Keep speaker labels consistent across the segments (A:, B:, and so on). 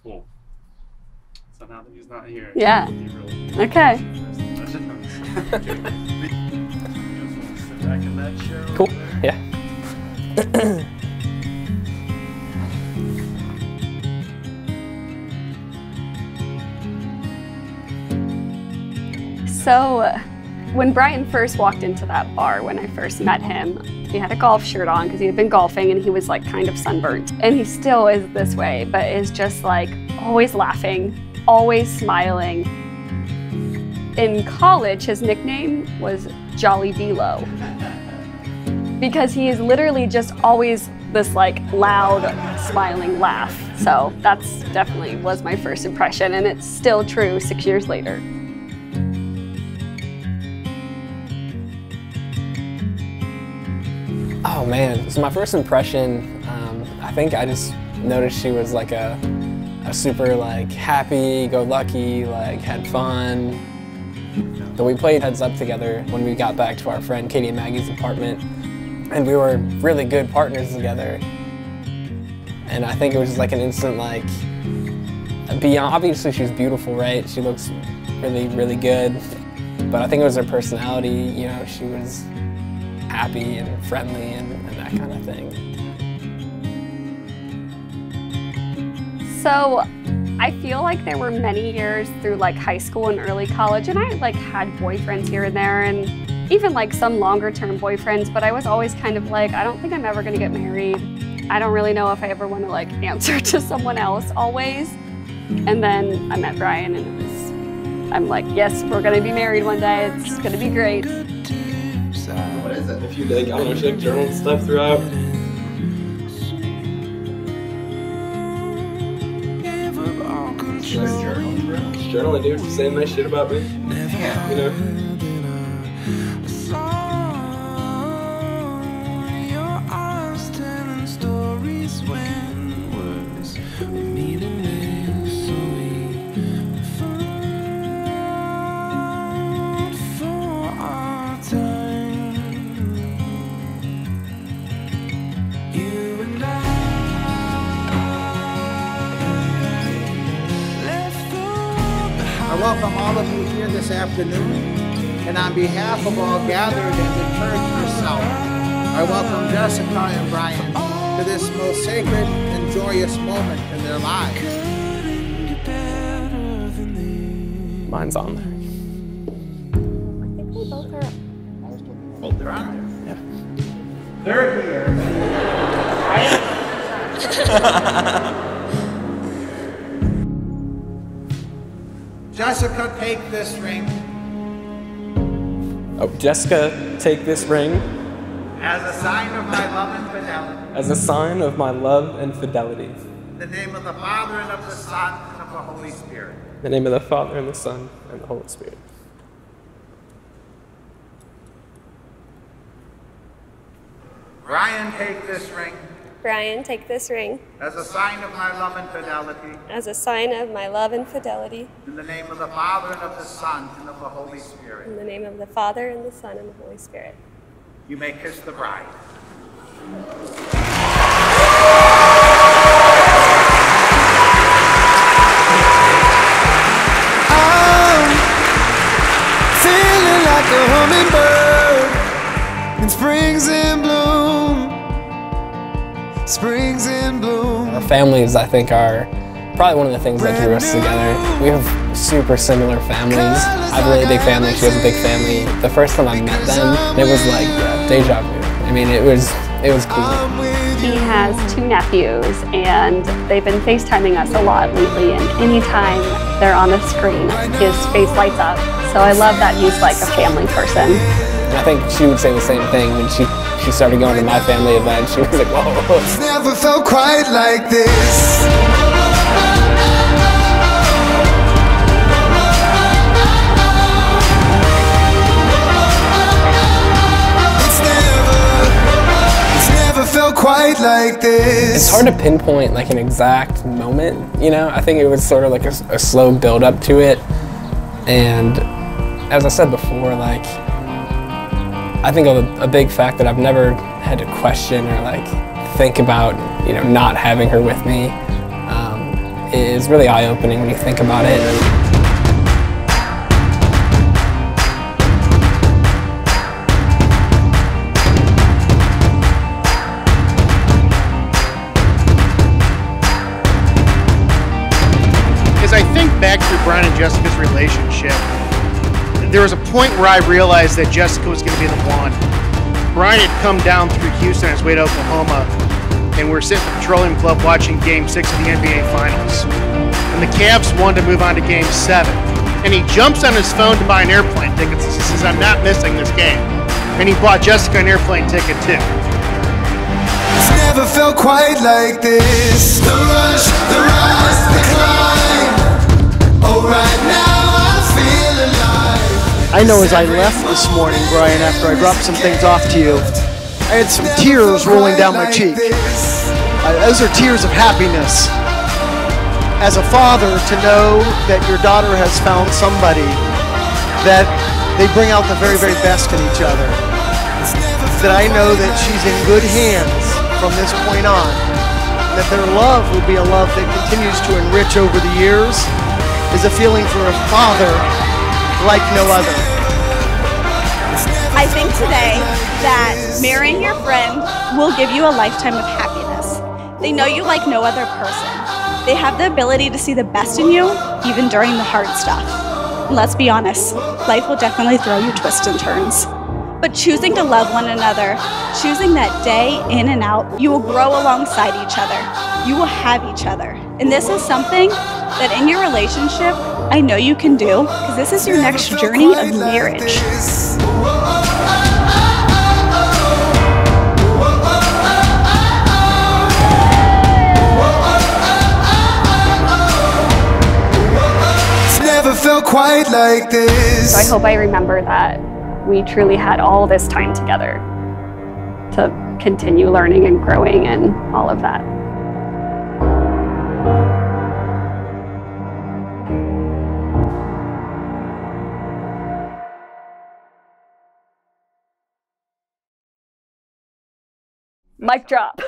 A: Cool. So now that he's not here,
B: yeah. Okay.
A: Sit back in that chair.
C: Cool. Yeah.
B: So when Brian first walked into that bar, when I first met him, he had a golf shirt on because he had been golfing and he was like kind of sunburnt. And he still is this way, but is just like always laughing, always smiling. In college, his nickname was Jolly D-Lo because he is literally just always this like loud, smiling laugh. So that's definitely was my first impression, and it's still true 6 years later.
C: Oh man, so my first impression, I think I just noticed she was like a super like happy, go lucky, like had fun. So we played heads up together when we got back to our friend Katie and Maggie's apartment, and we were really good partners together. And I think it was just like an instant like, beyond, obviously she was beautiful, right? She looks really, really good. But I think it was her personality, you know, she was happy and friendly and that kind of thing.
B: So I feel like there were many years through like high school and early college, and I like had boyfriends here and there, and even like some longer term boyfriends, but I was always kind of like, I don't think I'm ever gonna get married. I don't really know if I ever want to like answer to someone else always. And then I met Brian, and it was, I'm like, yes, we're gonna be married one day. It's gonna be great.
D: What is it? If you like, I don't know, if you like journal and stuff throughout. Journaling, dude, saying nice shit about me. Yeah. You know.
E: I welcome all of you here this afternoon, and on behalf of all gathered and the church herself, I welcome Jessica and Brian to this most sacred and joyous moment in their lives.
C: Mine's on there.
B: I think we both are.
E: Oh, they're on there.
C: Yeah.
E: They're here. Jessica, take this ring.
C: Oh, Jessica, take this ring.
E: As a sign of my love and fidelity.
C: As a sign of my love and fidelity.
E: In the name of the Father, and of the Son, and of the Holy Spirit.
C: In the name of the Father, and the Son, and the Holy Spirit.
E: Brian, take this ring.
F: Brian, take this ring.
E: As a sign of my love and fidelity.
F: As a sign of my love and fidelity.
E: In the name of the Father, and of the Son, and of the Holy Spirit.
F: In the name of the Father, and the Son, and the Holy Spirit.
E: You may kiss the bride.
G: I'm feeling like a hummingbird in spring's in bloom. Springs in bloom.
C: Our families, I think, are probably one of the things that drew us together. We have super similar families. I have a really big family, she has a big family. The first time I met them, it was like deja vu. I mean, it was cool.
B: He has 2 nephews, and they've been FaceTiming us a lot lately, and anytime they're on the screen, his face lights up. So I love that he's like a family person.
C: And I think she would say the same thing when she started going to my family event. She was like, whoa.
G: It's never felt quite like this. It's never felt quite like this.
C: It's hard to pinpoint like an exact moment, you know? I think it was sort of like a slow build up to it. And as I said before, like, I think a big fact that I've never had to question or like think about, you know, not having her with me. is really eye-opening when you think about it.
H: As I think back to Brian and Jessica's relationship, there was a point where I realized that Jessica was going to be the one. Brian had come down through Houston on his way to Oklahoma, and we're sitting at the Petroleum Club watching Game 6 of the NBA Finals. And the Cavs wanted to move on to Game 7. And he jumps on his phone to buy an airplane ticket. He says, I'm not missing this game. And he bought Jessica an airplane ticket too.
G: It's never felt quite like this. The rush, the rise, the climb. Oh, right now I feel alive.
H: I know as I left this morning, Brian, after I dropped some things off to you, I had some tears rolling down my cheek. Those are tears of happiness. As a father, to know that your daughter has found somebody that they bring out the very, very best in each other. That I know that she's in good hands from this point on. That their love will be a love that continues to enrich over the years is a feeling for a father like no other.
I: I think today that marrying your friend will give you a lifetime of happiness. They know you like no other person. They have the ability to see the best in you, even during the hard stuff. And let's be honest, life will definitely throw you twists and turns. But choosing to love one another, choosing that day in and out, you will grow alongside each other. You will have each other. And this is something that in your relationship, I know you can do, because this is your next journey of marriage.
G: Felt quite like this.
B: So I hope I remember that we truly had all this time together to continue learning and growing and all of that. Mic drop.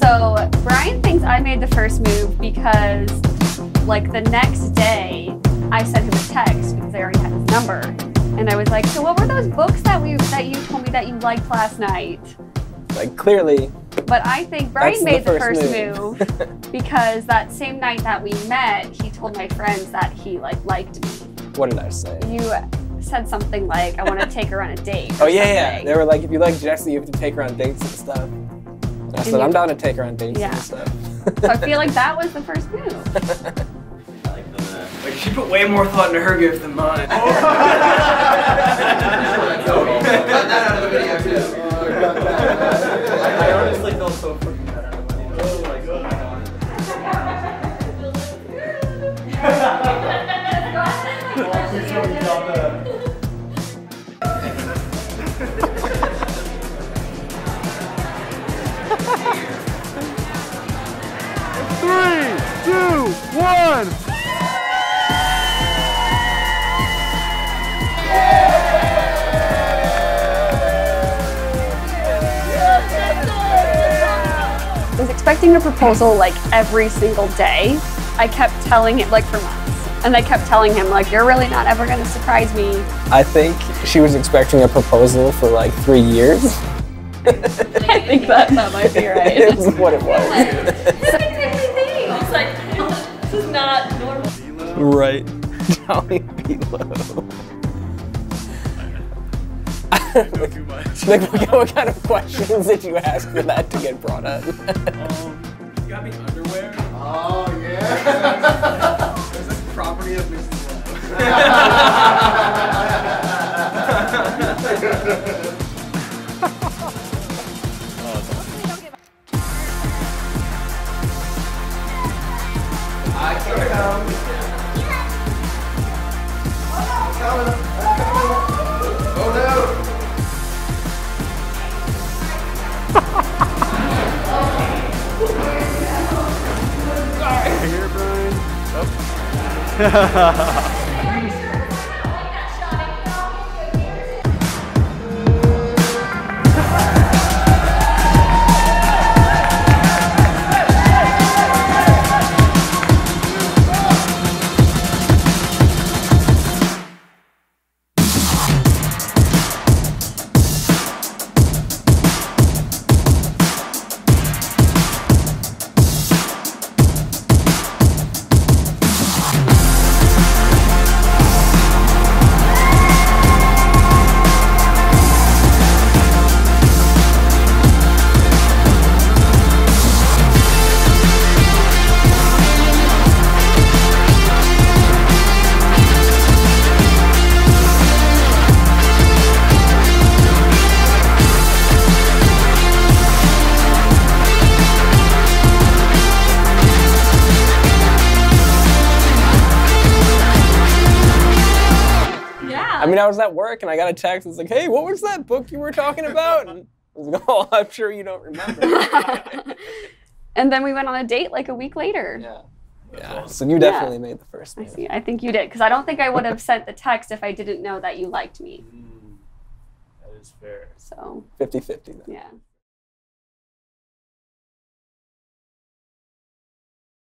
B: So Brian thinks I made the first move because, like, the next day I sent him a text because I already had his number, and I was like, "So what were those books that you told me that you liked last night?"
C: Like, clearly.
B: But I think Brian made the first move because that same night that we met, he told my friends that he liked me.
C: What did I say?
B: You said something like, "I want to take her on a date."
C: Oh yeah. They were like, "If you like Jessie, you have to take her on dates and stuff." I said, I'm down to take her on dates and stuff.
B: So I feel like that was the first move.
D: Like, she put way more thought into her gift than mine.
J: Cut that out of the video too.
D: I honestly felt so freaking bad out of the video. Oh my
H: Three, two, one.
B: I was expecting a proposal like every single day. I kept telling him, like, for months. And I kept telling him, like, you're really not ever going to surprise me.
C: I think she was expecting a proposal for like 3 years.
B: I think that might be right.
C: It's what it was.
K: It's like, this is not normal.
C: Right. Johnny Below. Like, what kind of questions did you ask for that to get brought up?
D: You got me underwear?
J: Oh, yeah.
D: Is this property of Mrs.
J: Oh no!
H: Here, Brian.
C: I mean, I was at work and I got a text. It's like, hey, what was that book you were talking about? And I was like, oh, I'm sure you don't remember.
B: And then we went on a date like a week later.
C: Yeah. Yeah. So you definitely made the first move.
B: I see. I think you did, because I don't think I would have sent the text if I didn't know that you liked me.
A: That is fair.
B: So
C: 50-50 then.
B: Yeah.